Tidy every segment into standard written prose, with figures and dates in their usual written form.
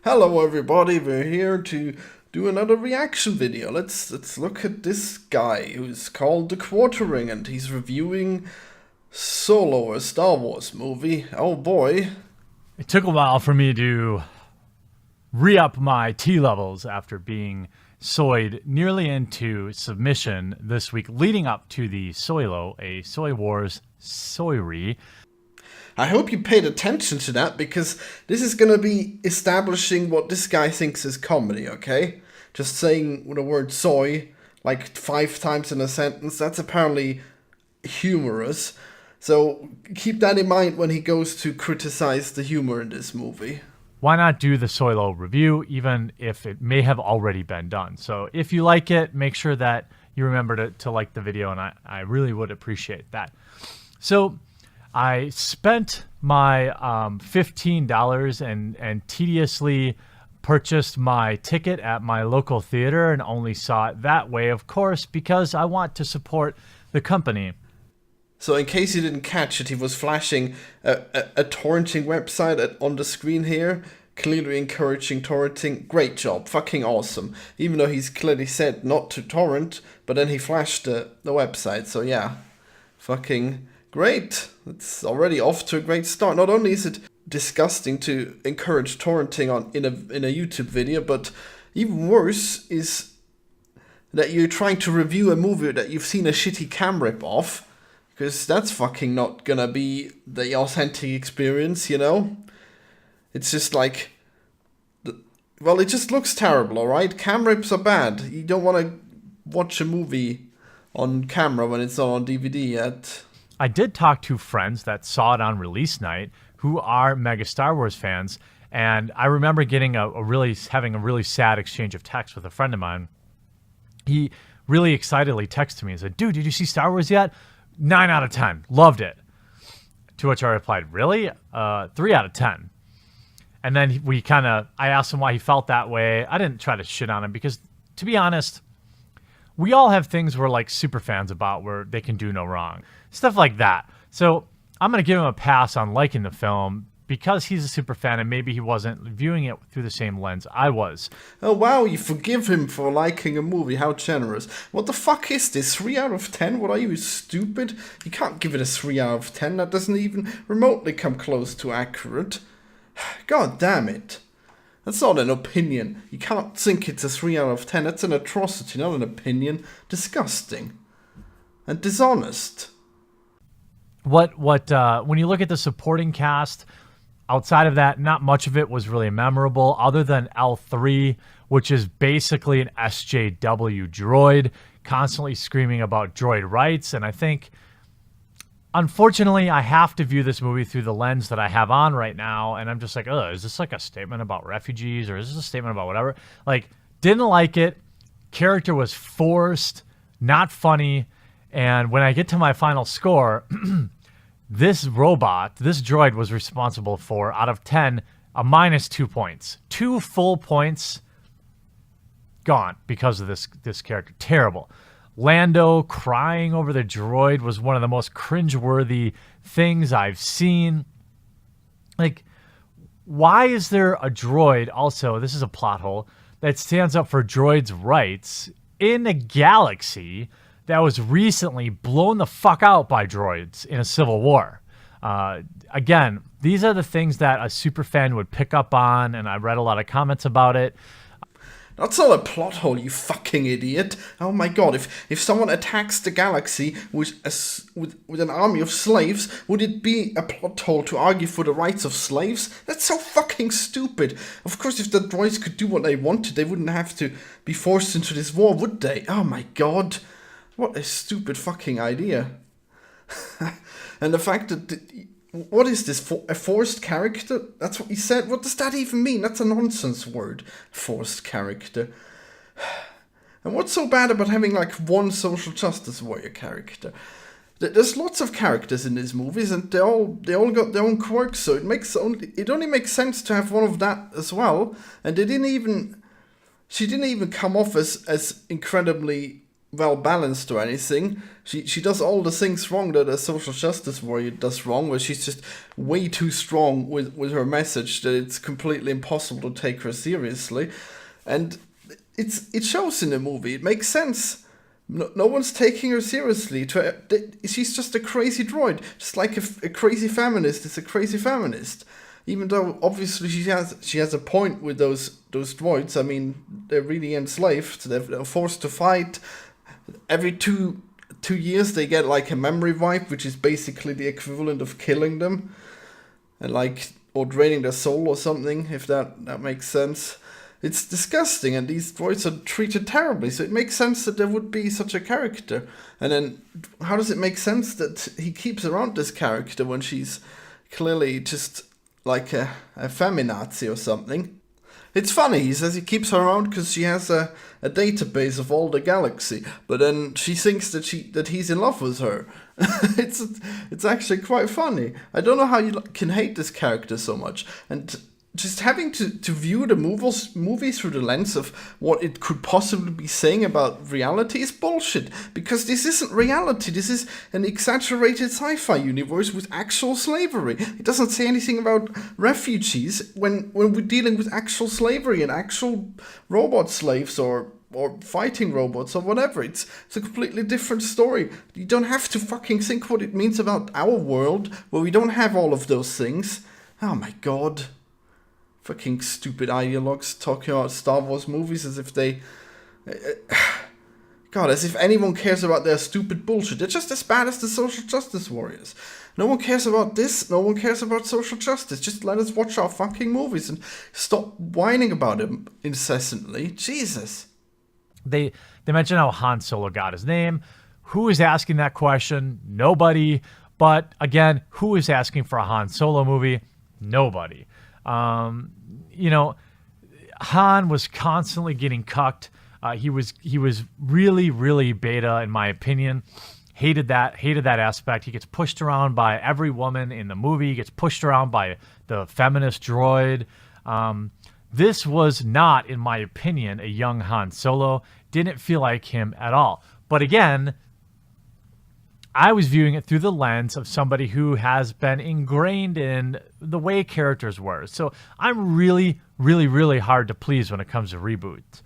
Hello everybody, we're here to do another reaction video. Let's look at this guy who's called the Quatering and he's reviewing Solo, a Star Wars movie. Oh boy. It took a while for me to re-up my T levels after being soyed nearly into submission this week, leading up to the Soilo, a Soy Wars Soyri. I hope you paid attention to that because this is gonna be establishing what this guy thinks is comedy, okay? Just saying the word soy like 5 times in a sentence, that's apparently humorous. So keep that in mind when he goes to criticize the humor in this movie. Why not do the Soilo review, even if it may have already been done? So if you like it, make sure that you remember to like the video, and I really would appreciate that. So I spent my $15 and tediously purchased my ticket at my local theater and only saw it that way, of course, because I want to support the company. So in case you didn't catch it, he was flashing a torrenting website on the screen here, clearly encouraging torrenting. Great job, fucking awesome. Even though he's clearly said not to torrent, but then he flashed the website, so yeah. Fucking great. It's already off to a great start. Not only is it disgusting to encourage torrenting in a YouTube video, but even worse is that you're trying to review a movie that you've seen a shitty cam rip off. Because that's fucking not gonna be the authentic experience, you know? It's just like... Well, it just looks terrible, alright? Cam rips are bad. You don't want to watch a movie on camera when it's not on DVD yet. I did talk to friends that saw it on release night who are mega Star Wars fans, and I remember getting having a really sad exchange of text with a friend of mine. He really excitedly texted me and said, "Dude, did you see Star Wars yet? 9 out of 10. Loved it." To which I replied, "Really? 3 out of 10. And then I asked him why he felt that way. I didn't try to shit on him because, to be honest, we all have things we're like super fans about where they can do no wrong. Stuff like that. So I'm going to give him a pass on liking the film because he's a super fan and maybe he wasn't viewing it through the same lens I was." Oh wow, you forgive him for liking a movie, how generous. What the fuck is this, 3 out of 10? What are you, stupid? You can't give it a 3 out of 10, that doesn't even remotely come close to accurate. God damn it. That's not an opinion. You can't think it's a 3 out of 10, that's an atrocity, not an opinion. Disgusting. And dishonest. When you look at the supporting cast, outside of that, not much of it was really memorable other than L3, which is basically an SJW droid, constantly screaming about droid rights. And I think, unfortunately, I have to view this movie through the lens that I have on right now. And I'm just like, is this like a statement about refugees or is this a statement about whatever? Like, didn't like it. Character was forced, not funny. And when I get to my final score, this droid was responsible for, out of 10, a -2 points. 2 full points gone because of this character. Terrible. Lando crying over the droid was one of the most cringeworthy things I've seen. Like, why is there a droid, also, this is a plot hole, that stands up for droids' rights in a galaxy that was recently blown the fuck out by droids in a civil war? Again, these are the things that a super fan would pick up on, and I read a lot of comments about it. That's not a plot hole, you fucking idiot. Oh my god, if someone attacks the galaxy with an army of slaves, would it be a plot hole to argue for the rights of slaves? That's so fucking stupid. Of course, if the droids could do what they wanted, they wouldn't have to be forced into this war, would they? Oh my god. What a stupid fucking idea. And the fact that... what is this? A forced character? That's what he said? What does that even mean? That's a nonsense word. Forced character. And what's so bad about having like one social justice warrior character? There's lots of characters in these movies and they all got their own quirks, so it only makes sense to have one of that as well. And she didn't even come off as incredibly well balanced or anything. She does all the things wrong that a social justice warrior does wrong, where she's just way too strong with her message that it's completely impossible to take her seriously. And it shows in the movie. It makes sense. No one's taking her seriously. She's just a crazy droid, just like a crazy feminist is a crazy feminist. Even though obviously she has a point with those droids. I mean, they're really enslaved. They're forced to fight. Every two years they get like a memory wipe, which is basically the equivalent of killing them, and like, or draining their soul or something, if that makes sense. It's disgusting, and these droids are treated terribly, so it makes sense that there would be such a character. And then, how does it make sense that he keeps around this character when she's clearly just like a feminazi or something? It's funny, he says he keeps her around because she has a database of all the galaxy, but then she thinks that he's in love with her. It's actually quite funny. I don't know how you can hate this character so much, and just having to view the movie through the lens of what it could possibly be saying about reality is bullshit. Because this isn't reality. This is an exaggerated sci-fi universe with actual slavery. It doesn't say anything about refugees when we're dealing with actual slavery and actual robot slaves or fighting robots or whatever. It's a completely different story. You don't have to fucking think what it means about our world where we don't have all of those things. Oh my god. Fucking stupid ideologues talking about Star Wars movies as if they... God, as if anyone cares about their stupid bullshit. They're just as bad as the social justice warriors. No one cares about this, no one cares about social justice. Just let us watch our fucking movies and stop whining about them incessantly. Jesus. They mention how Han Solo got his name. Who is asking that question? Nobody. But again, who is asking for a Han Solo movie? Nobody. You know, Han was constantly getting cucked. He was really, really beta, in my opinion. Hated that aspect. He gets pushed around by every woman in the movie. He gets pushed around by the feminist droid. This was not, in my opinion, a young Han Solo. Didn't feel like him at all. But again, I was viewing it through the lens of somebody who has been ingrained in the way characters were. So I'm really, really, really hard to please when it comes to reboots.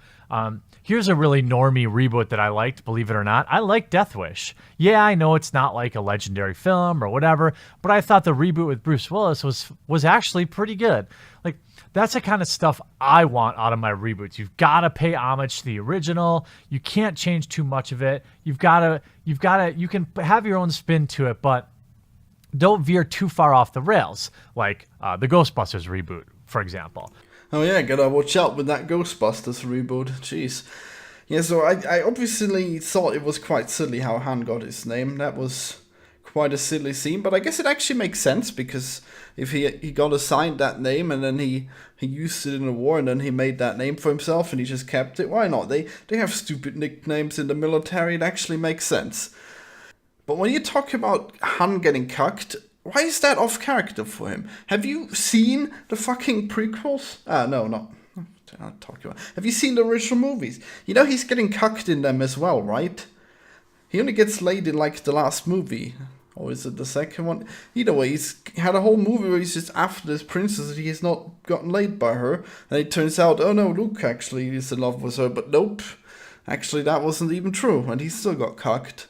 Here's a really normie reboot that I liked, believe it or not. I like Death Wish. Yeah, I know it's not like a legendary film or whatever, but I thought the reboot with Bruce Willis was actually pretty good. Like, that's the kind of stuff I want out of my reboots. You've got to pay homage to the original. You can't change too much of it. You can have your own spin to it, but don't veer too far off the rails, like the Ghostbusters reboot, for example. Oh yeah, gotta watch out with that Ghostbusters reboot. Jeez. Yeah, so I obviously thought it was quite silly how Han got his name. That was quite a silly scene, but I guess it actually makes sense because if he got assigned that name and then he used it in a war and then he made that name for himself and he just kept it, why not? They have stupid nicknames in the military. It actually makes sense. But when you talk about Han getting cucked, why is that off character for him? Have you seen the fucking prequels? No, not. I'm talking about. Have you seen the original movies? You know he's getting cucked in them as well, right? He only gets laid in like the last movie. Or is it the second one? Either way, he's had a whole movie where he's just after this princess and he has not gotten laid by her. And it turns out, oh no, Luke actually is in love with her. But nope, actually that wasn't even true. And he still got cucked.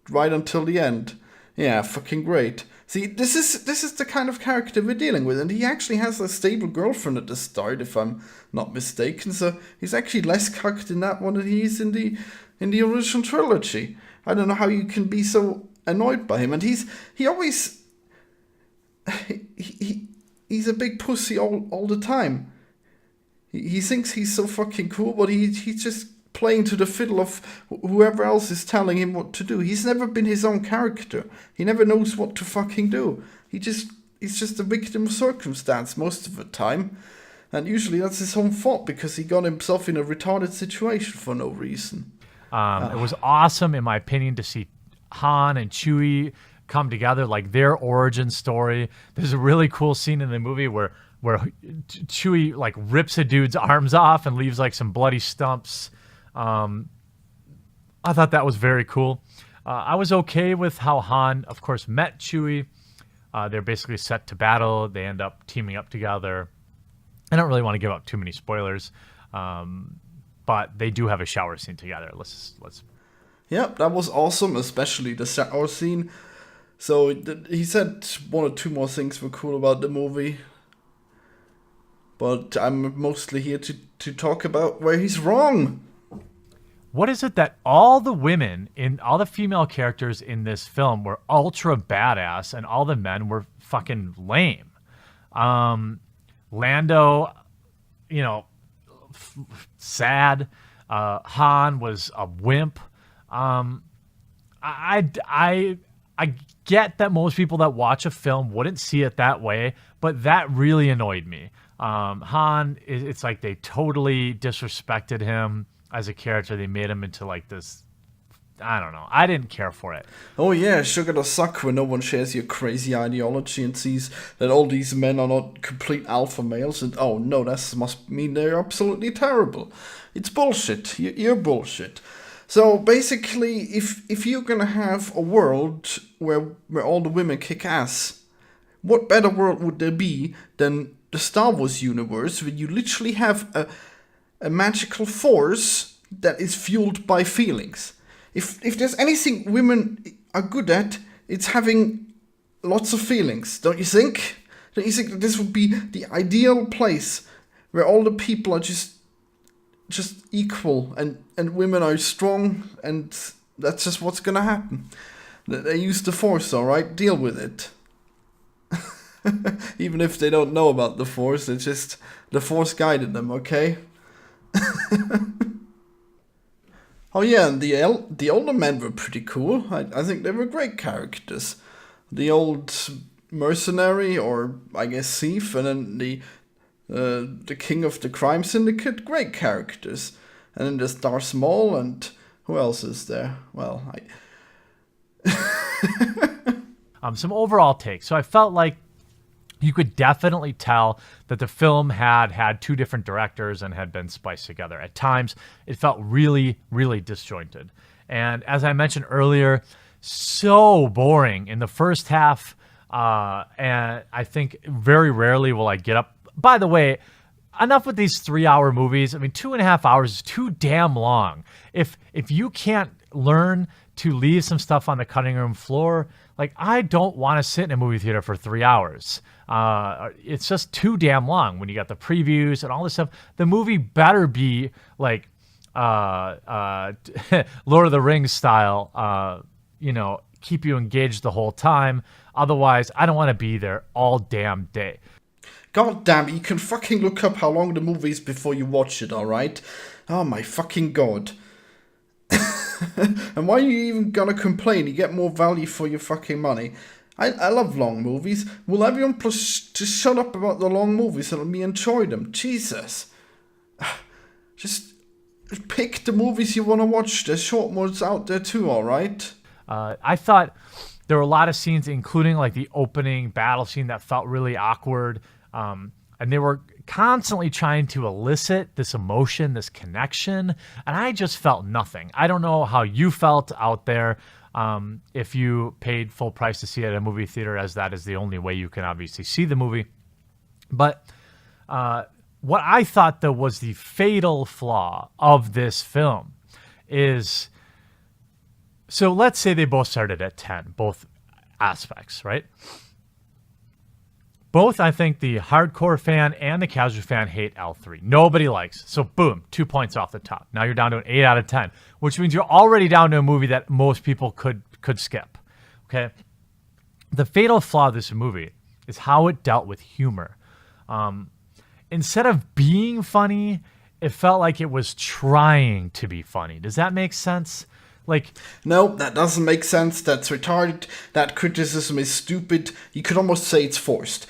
Right until the end. Yeah, fucking great. See, this is the kind of character we're dealing with. And he actually has a stable girlfriend at the start, if I'm not mistaken. So he's actually less cucked in that one than he is in the original trilogy. I don't know how you can be so annoyed by him, and he's a big pussy all the time. He thinks he's so fucking cool, but he's just playing to the fiddle of whoever else is telling him what to do. He's never been his own character. He never knows what to fucking do. He's just a victim of circumstance most of the time, and usually that's his own fault because he got himself in a retarded situation for no reason. It was awesome, in my opinion, to see Han and Chewie come together, like their origin story. There's a really cool scene in the movie where Chewie like rips a dude's arms off and leaves like some bloody stumps. I thought that was very cool. I was okay with how Han, of course, met Chewie. They're basically set to battle. They end up teaming up together. I don't really want to give out too many spoilers, but they do have a shower scene together. Let's. Yep, that was awesome, especially the shower scene. So he said one or two more things were cool about the movie. But I'm mostly here to talk about where he's wrong. What is it that all the female characters in this film were ultra badass and all the men were fucking lame? Lando, sad. Han was a wimp. I get that most people that watch a film wouldn't see it that way, but that really annoyed me. Han, it's like they totally disrespected him as a character. They made him into like this. I don't know. I didn't care for it. Oh yeah, sure gonna suck when no one shares your crazy ideology and sees that all these men are not complete alpha males, and oh no, that must mean they're absolutely terrible. It's bullshit. You're bullshit. So basically, if you're gonna have a world where all the women kick ass, what better world would there be than the Star Wars universe, where you literally have a magical force that is fueled by feelings? If there's anything women are good at, it's having lots of feelings, don't you think? Don't you think that this would be the ideal place where all the people are just equal and women are strong, and that's just what's gonna happen? They use the Force, alright? Deal with it. Even if they don't know about the Force, it's just the Force guided them, okay? Oh yeah, and the older men were pretty cool. I think they were great characters. The old mercenary, or I guess thief, and then the king of the crime syndicate, great characters. And then there's Darth Maul, and who else is there? Well, Some overall takes. So I felt like you could definitely tell that the film had two different directors and had been spliced together. At times, it felt really, really disjointed. And as I mentioned earlier, so boring in the first half. And I think very rarely will I get up. By the way, enough with these 3-hour movies. I mean, 2.5 hours is too damn long. If you can't learn to leave some stuff on the cutting room floor, like, I don't want to sit in a movie theater for 3 hours. It's just too damn long when you got the previews and all this stuff. The movie better be like Lord of the Rings style, keep you engaged the whole time. Otherwise, I don't want to be there all damn day. God damn it, you can fucking look up how long the movie is before you watch it, alright? Oh my fucking god. And why are you even gonna complain? You get more value for your fucking money. I love long movies. Will everyone just shut up about the long movies and let me enjoy them? Jesus. Just pick the movies you want to watch. There's short ones out there too, alright? I thought there were a lot of scenes, including like the opening battle scene, that felt really awkward. And they were constantly trying to elicit this emotion, this connection, and I just felt nothing. I don't know how you felt out there, if you paid full price to see it at a movie theater, as that is the only way you can obviously see the movie. But what I thought, though, was the fatal flaw of this film is, so let's say they both started at 10, both aspects, right? Both, I think, the hardcore fan and the casual fan hate L3. Nobody likes. So, boom, 2 points off the top. Now you're down to an 8 out of 10, which means you're already down to a movie that most people could skip. Okay? The fatal flaw of this movie is how it dealt with humor. Instead of being funny, it felt like it was trying to be funny. Does that make sense? Like, no, that doesn't make sense. That's retarded. That criticism is stupid. You could almost say it's forced.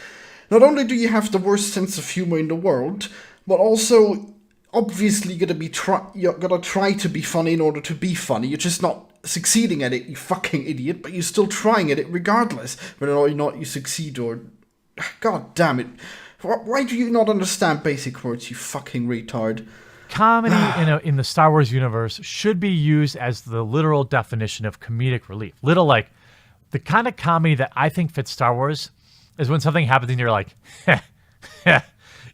Not only do you have the worst sense of humor in the world, but also obviously you're gonna try to be funny in order to be funny. You're just not succeeding at it, you fucking idiot. But you're still trying at it regardless, whether or not you succeed or. God damn it! Why do you not understand basic words, you fucking retard? comedy in the Star Wars universe should be used as the literal definition of comedic relief. Like the kind of comedy that I think fits Star Wars is when something happens and you're like,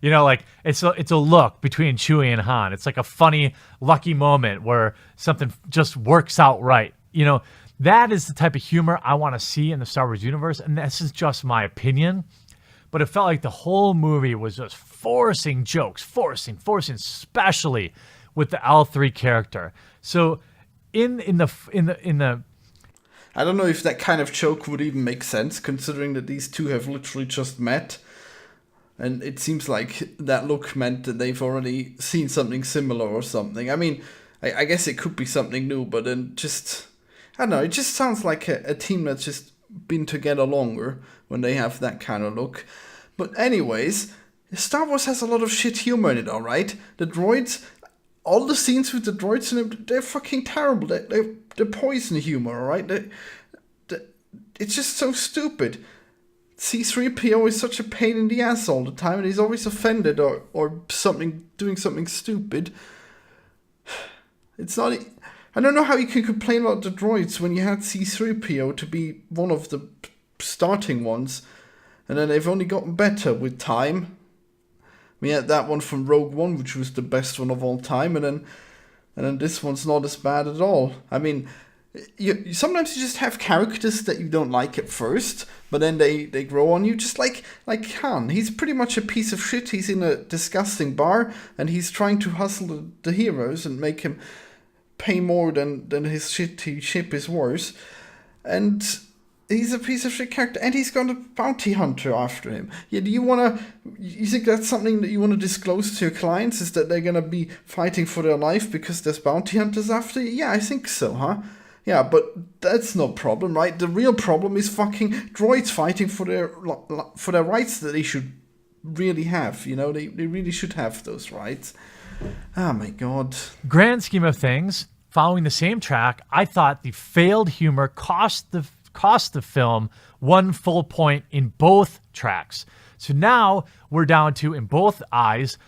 like it's a look between Chewie and Han. It's like a funny, lucky moment where something just works out right. That is the type of humor I want to see in the Star Wars universe, and this is just my opinion. But it felt like the whole movie was just forcing jokes, forcing, especially with the L3 character. So in the I don't know if that kind of joke would even make sense, considering that these two have literally just met. And it seems like that look meant that they've already seen something similar or something. I mean, I guess it could be something new, but then I don't know, it just sounds like a team that's just been together longer when they have that kind of look. But anyways, Star Wars has a lot of shit humor in it, alright? The droids, all the scenes with the droids in them, they're fucking terrible. They're poison humor, alright? It's just so stupid. C-3PO is such a pain in the ass all the time, and he's always offended or doing something stupid. It's not... I don't know how you can complain about the droids when you had C-3PO to be one of the starting ones, and then they've only gotten better with time. We had that one from Rogue One, which was the best one of all time, and then this one's not as bad at all. I mean, sometimes you just have characters that you don't like at first, but then they grow on you, just like Han. He's pretty much a piece of shit. He's in a disgusting bar, and he's trying to hustle the heroes and make him pay more than his shitty ship is worth. And he's a piece of shit character, and he's got a bounty hunter after him. Yeah, you think that's something that you want to disclose to your clients, is that they're going to be fighting for their life because there's bounty hunters after you? Yeah, I think so, huh? Yeah, but that's no problem, right? The real problem is fucking droids fighting for their rights that they should really have. They really should have those rights. Oh my god. Grand scheme of things, following the same track, I thought the failed humor cost the film 1 full point in both tracks. So now we're down to, in both eyes,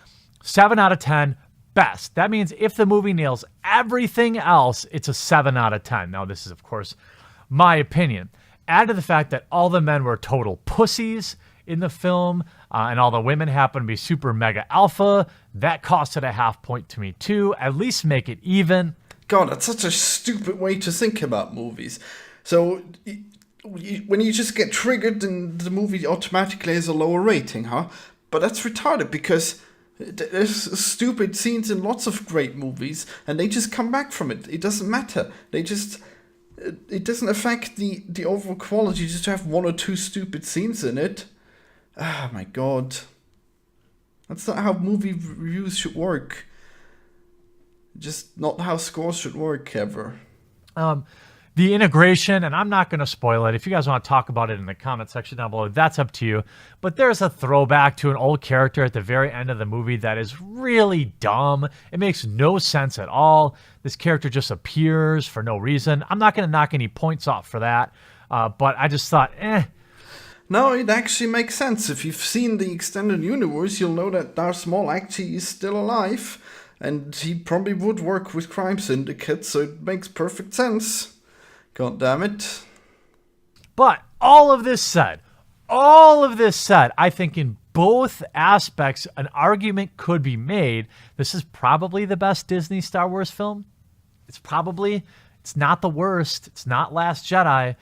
7 out of 10 best. That means if the movie nails everything else, it's a 7 out of 10. Now, this is, of course, my opinion. Add to the fact that all the men were total pussies in the film, and all the women happen to be super mega alpha. That cost it a half point to me, too. At least make it even. God, that's such a stupid way to think about movies. So, when you just get triggered, then the movie automatically has a lower rating, huh? But that's retarded, because there's stupid scenes in lots of great movies, and they just come back from it. It doesn't matter. It doesn't affect the overall quality just to have 1 or 2 stupid scenes in it. Ah, my god. That's not how movie reviews should work. Just not how scores should work, ever. The integration, and I'm not going to spoil it. If you guys want to talk about it in the comment section down below, that's up to you. But there's a throwback to an old character at the very end of the movie that is really dumb. It makes no sense at all. This character just appears for no reason. I'm not going to knock any points off for that, but I just thought, No, it actually makes sense. If you've seen the extended universe, you'll know that Darth Maul actually is still alive, and he probably would work with crime syndicates, so it makes perfect sense. God damn it. But all of this said, I think in both aspects, an argument could be made. This is probably the best Disney Star Wars film. It's not the worst. It's not Last Jedi.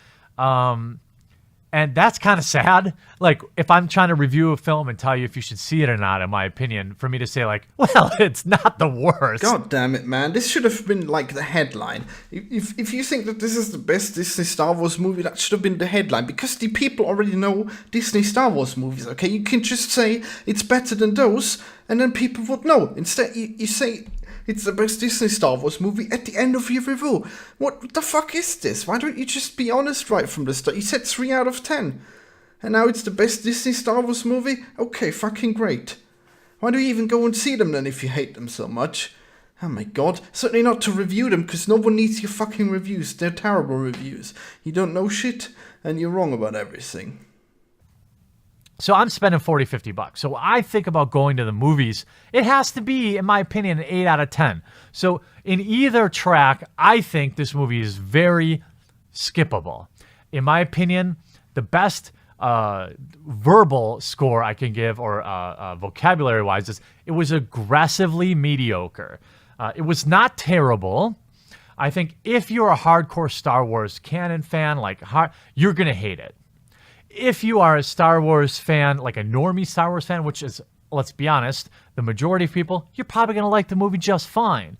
And that's kind of sad. Like, if I'm trying to review a film and tell you if you should see it or not, in my opinion, for me to say, like, well, it's not the worst. God damn it, man. This should have been, like, the headline. If you think that this is the best Disney Star Wars movie, that should have been the headline. Because the people already know Disney Star Wars movies, okay? You can just say it's better than those, and then people would know. Instead, you say it's the best Disney Star Wars movie at the end of your review. What the fuck is this? Why don't you just be honest right from the start? You said 3 out of 10. And now it's the best Disney Star Wars movie? Okay, fucking great. Why do you even go and see them then if you hate them so much? Oh my god. Certainly not to review them, because no one needs your fucking reviews. They're terrible reviews. You don't know shit, and you're wrong about everything. So I'm spending 40, $50. So I think about going to the movies. It has to be, in my opinion, an 8 out of 10. So in either track, I think this movie is very skippable. In my opinion, the best verbal score I can give, or vocabulary-wise, is it was aggressively mediocre. It was not terrible. I think if you're a hardcore Star Wars canon fan, you're going to hate it. If you are a Star Wars fan, like a normie Star Wars fan, which is, let's be honest, the majority of people, you're probably going to like the movie just fine.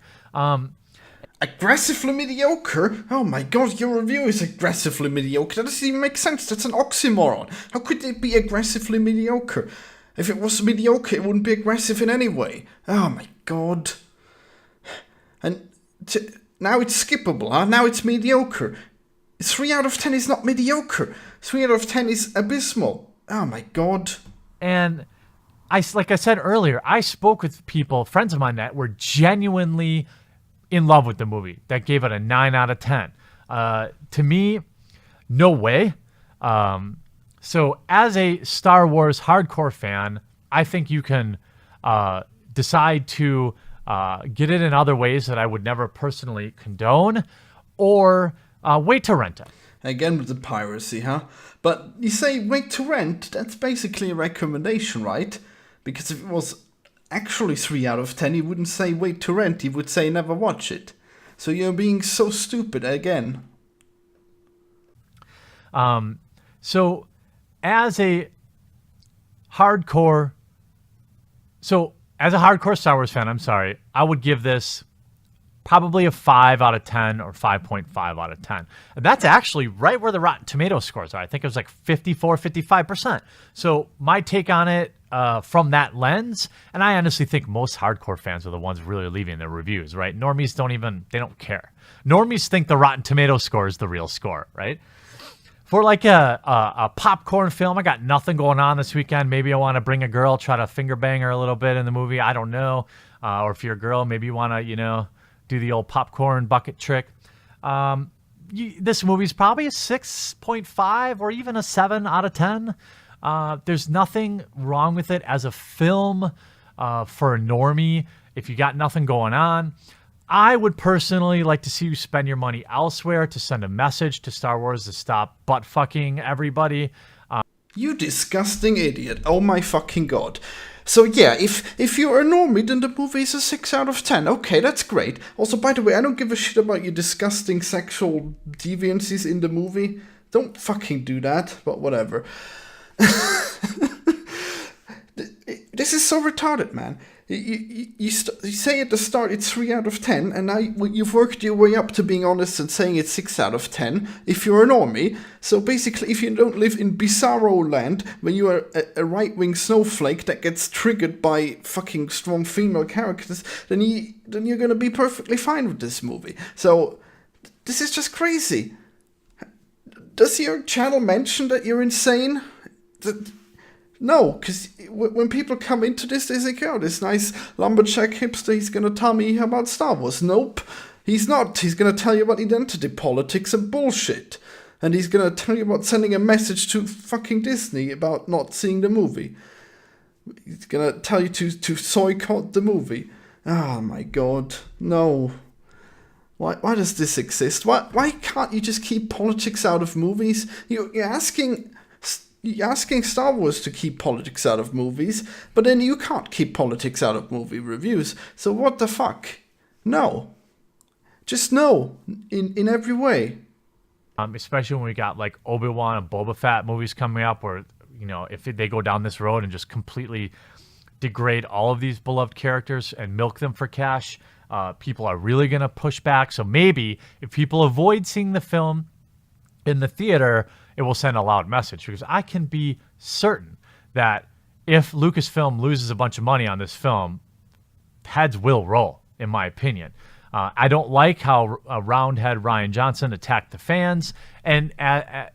Aggressively mediocre? Oh my god, your review is aggressively mediocre. That doesn't even make sense. That's an oxymoron. How could it be aggressively mediocre? If it was mediocre, it wouldn't be aggressive in any way. Oh my god. And now it's skippable, huh? Now it's mediocre. 3 out of 10 is not mediocre. 3 out of 10 is abysmal. Oh my god. And like I said earlier, I spoke with people, friends of mine, that were genuinely in love with the movie, that gave it a 9 out of 10. To me, no way. So as a Star Wars hardcore fan, I think you can decide to get it in other ways that I would never personally condone, or wait to rent it. Again with the piracy, huh? But you say wait to rent, that's basically a recommendation, right? Because if it was actually 3 out of 10, he wouldn't say wait to rent, he would say never watch it. So you're being so stupid again. So as a hardcore Star Wars fan, I would give this probably a 5 out of 10 or 5.5 out of 10. And that's actually right where the Rotten Tomatoes scores are. I think it was like 54, 55%. So my take on it from that lens, and I honestly think most hardcore fans are the ones really leaving their reviews, right? Normies they don't care. Normies think the Rotten Tomatoes score is the real score, right? For like a popcorn film, I got nothing going on this weekend. Maybe I want to bring a girl, try to finger bang her a little bit in the movie. I don't know. Or if you're a girl, maybe you want to, do the old popcorn bucket trick. This movie's probably a 6.5 or even a 7 out of 10. There's nothing wrong with it as a film for a normie. If you got nothing going on, I would personally like to see you spend your money elsewhere to send a message to Star Wars to stop butt fucking everybody. You disgusting idiot. Oh my fucking god. So yeah, if you're a normie, then the movie is a 6 out of 10. Okay, that's great. Also, by the way, I don't give a shit about your disgusting sexual deviances in the movie. Don't fucking do that, but whatever. This is so retarded, man. You say at the start it's 3 out of 10, and now you've worked your way up to being honest and saying it's 6 out of 10 if you're a normie. So basically, if you don't live in Bizarro land, when you are a right-wing snowflake that gets triggered by fucking strong female characters, then you're gonna be perfectly fine with this movie. So this is just crazy. Does your channel mention that you're insane? No, because when people come into this, they think, oh, this nice lumberjack hipster, he's going to tell me about Star Wars. Nope, he's not. He's going to tell you about identity politics and bullshit. And he's going to tell you about sending a message to fucking Disney about not seeing the movie. He's going to tell you to boycott the movie. Oh my god, no. Why does this exist? Why can't you just keep politics out of movies? You're asking Star Wars to keep politics out of movies, but then you can't keep politics out of movie reviews. So what the fuck? No. Just no. In every way. Especially when we got like Obi-Wan and Boba Fett movies coming up, where, if they go down this road and just completely degrade all of these beloved characters and milk them for cash, people are really going to push back. So maybe if people avoid seeing the film in the theater, it will send a loud message, because I can be certain that if Lucasfilm loses a bunch of money on this film, heads will roll, in my opinion. I don't like how Roundhead Ryan Johnson attacked the fans, and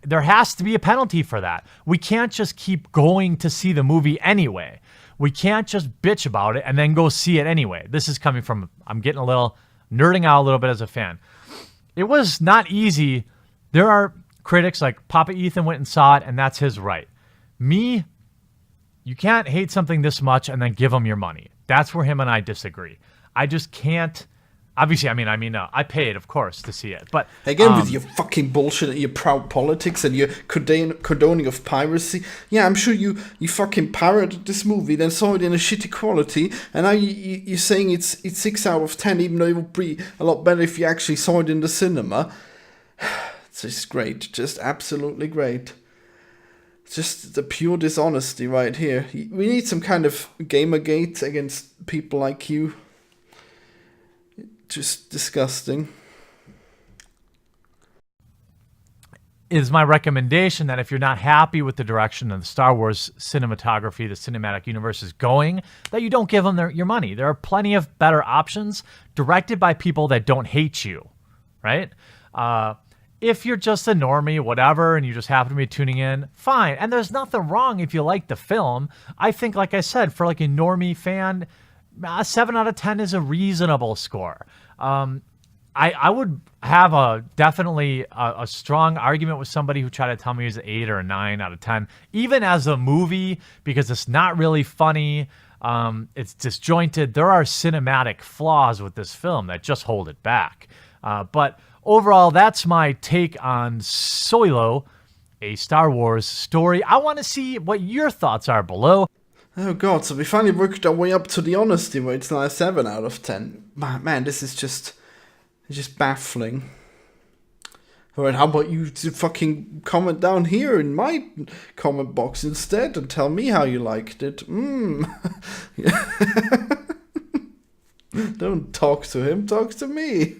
there has to be a penalty for that. We can't just keep going to see the movie anyway. We can't just bitch about it and then go see it anyway. This is coming from, I'm getting nerding out a little bit as a fan. It was not easy. There are critics like Papa Ethan went and saw it, and that's his right. Me, You can't hate something this much and then give them your money. That's where him and I disagree. I just can't. Obviously, I paid, of course, to see it. But again, with your fucking bullshit and your proud politics and your condoning of piracy. Yeah, I'm sure you fucking pirated this movie, then saw it in a shitty quality, and now you're saying it's 6 out of 10, even though it would be a lot better if you actually saw it in the cinema. It's just great. Just absolutely great. Just the pure dishonesty right here. We need some kind of Gamergate against people like you. Just disgusting. Is my recommendation that if you're not happy with the direction of the Star Wars cinematography, the cinematic universe is going, that you don't give them your money. There are plenty of better options directed by people that don't hate you, right? If you're just a normie, whatever, and you just happen to be tuning in, fine. And there's nothing wrong if you like the film. I think, like I said, for like a normie fan, a 7 out of 10 is a reasonable score. I would have definitely a strong argument with somebody who tried to tell me it was an 8 or a 9 out of 10, even as a movie, because it's not really funny. It's disjointed. There are cinematic flaws with this film that just hold it back. But overall, that's my take on Solo, a Star Wars story. I want to see what your thoughts are below. Oh god, so we finally worked our way up to the honesty where it's now a 7 out of 10. Man, this is just baffling. Alright, how about you fucking comment down here in my comment box instead and tell me how you liked it. Don't talk to him, talk to me.